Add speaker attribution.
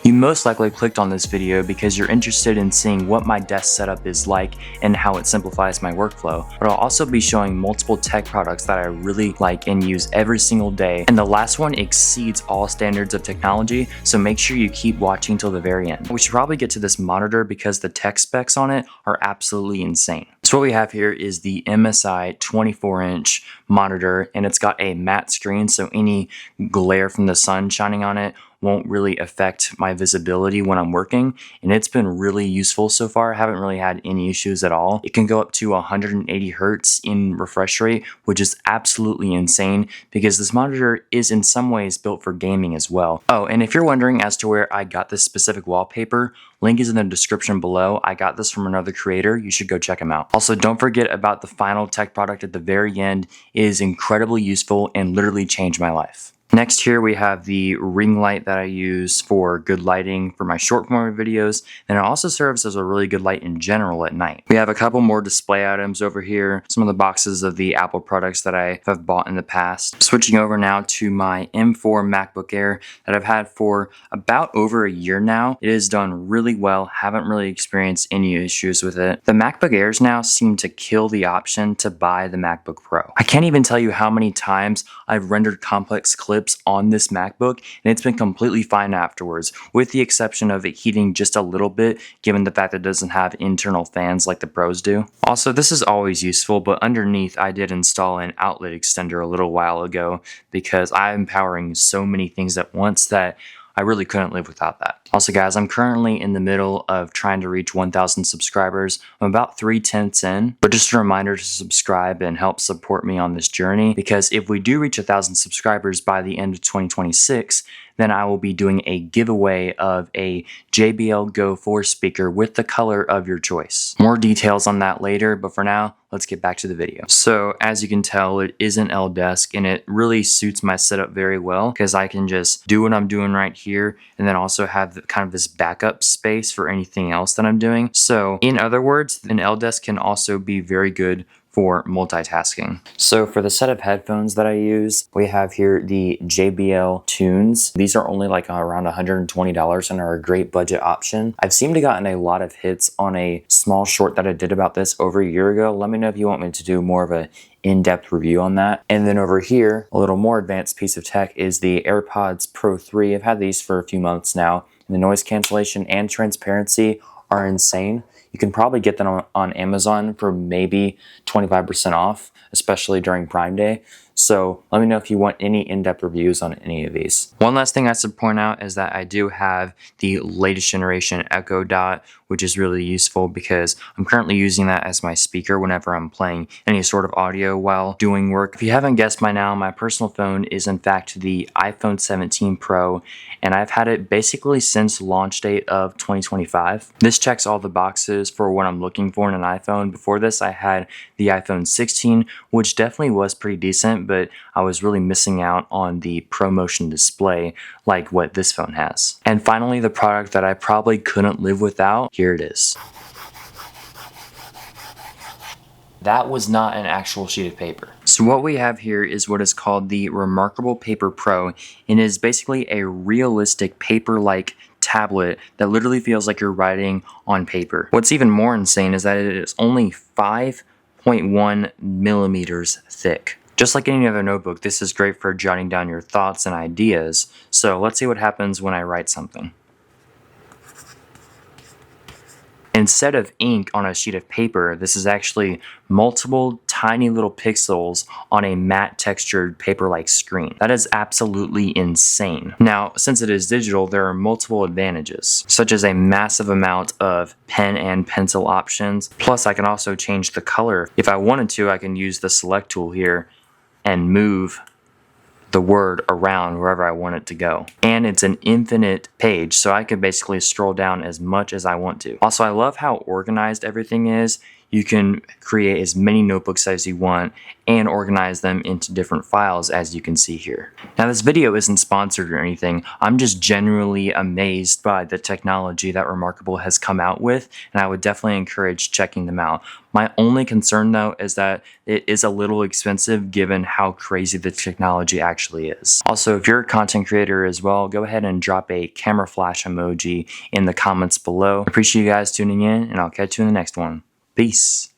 Speaker 1: You most likely clicked on this video because you're interested in seeing what my desk setup is like and how it simplifies my workflow, but I'll also be showing multiple tech products that I really like and use every single day, and the last one exceeds all standards of technology, so make sure you keep watching till the very end. We should probably get to this monitor because the tech specs on it are absolutely insane. So what we have here is the MSI 24-inch monitor, and it's got a matte screen, so any glare from the sun shining on it won't really affect my visibility when I'm working, and it's been really useful so far. I haven't really had any issues at all. It can go up to 180 Hertz in refresh rate, which is absolutely insane because this monitor is in some ways built for gaming as well. Oh, and if you're wondering as to where I got this specific wallpaper, link is in the description below. I got this from another creator. You should go check him out. Also, don't forget about the final tech product at the very end. It is incredibly useful and literally changed my life. Next here we have the ring light that I use for good lighting for my short form videos, and it also serves as a really good light in general at night. We have a couple more display items over here, some of the boxes of the Apple products that I have bought in the past. Switching over now to my M4 MacBook Air that I've had for about over a year now. It has done really well, haven't really experienced any issues with it. The MacBook Airs now seem to kill the option to buy the MacBook Pro. I can't even tell you how many times I've rendered complex clips on this MacBook, and it's been completely fine afterwards, with the exception of it heating just a little bit, given the fact that it doesn't have internal fans like the Pros do. Also, this is always useful, but underneath I did install an outlet extender a little while ago because I'm powering so many things at once that I really couldn't live without that. Also guys, I'm currently in the middle of trying to reach 1,000 subscribers. I'm about 3/10 in, but just a reminder to subscribe and help support me on this journey, because if we do reach 1,000 subscribers by the end of 2026, then I will be doing a giveaway of a JBL Go 4 speaker with the color of your choice. More details on that later, but for now, let's get back to the video. So as you can tell, it is an L desk, and it really suits my setup very well because I can just do what I'm doing right here and then also have kind of this backup space for anything else that I'm doing. So in other words, an L desk can also be very good for multitasking. So for the set of headphones that I use, we have here the JBL Tunes. These are only like around $120 and are a great budget option. I've seemed to gotten a lot of hits on a small short that I did about this over a year ago. Let me know if you want me to do more of a in-depth review on that. And then over here, a little more advanced piece of tech is the AirPods Pro 3. I've had these for a few months now, and the noise cancellation and transparency are insane. You can probably get them on Amazon for maybe 25% off, especially during Prime Day. So let me know if you want any in-depth reviews on any of these. One last thing I should point out is that I do have the latest generation Echo Dot, which is really useful because I'm currently using that as my speaker whenever I'm playing any sort of audio while doing work. If you haven't guessed by now, my personal phone is in fact the iPhone 17 Pro, and I've had it basically since launch date of 2025. This checks all the boxes for what I'm looking for in an iPhone. Before this, I had the iPhone 16, which definitely was pretty decent, but I was really missing out on the ProMotion display like what this phone has. And finally, the product that I probably couldn't live without, here it is. That was not an actual sheet of paper. So what we have here is what is called the Remarkable Paper Pro, and it is basically a realistic paper-like tablet that literally feels like you're writing on paper. What's even more insane is that it is only 5.1 millimeters thick. Just like any other notebook, this is great for jotting down your thoughts and ideas. So let's see what happens when I write something. Instead of ink on a sheet of paper, this is actually multiple tiny little pixels on a matte textured paper-like screen. That is absolutely insane. Now, since it is digital, there are multiple advantages, such as a massive amount of pen and pencil options. Plus, I can also change the color. If I wanted to, I can use the select tool here and move the word around wherever I want it to go. And it's an infinite page, so I could basically scroll down as much as I want to. Also, I love how organized everything is. you can create as many notebooks as you want and organize them into different files, as you can see here. Now, this video isn't sponsored or anything. I'm just generally amazed by the technology that Remarkable has come out with, and I would definitely encourage checking them out. My only concern though is that it is a little expensive given how crazy the technology actually is. Also, if you're a content creator as well, go ahead and drop a camera flash emoji in the comments below. I appreciate you guys tuning in, and I'll catch you in the next one. Peace.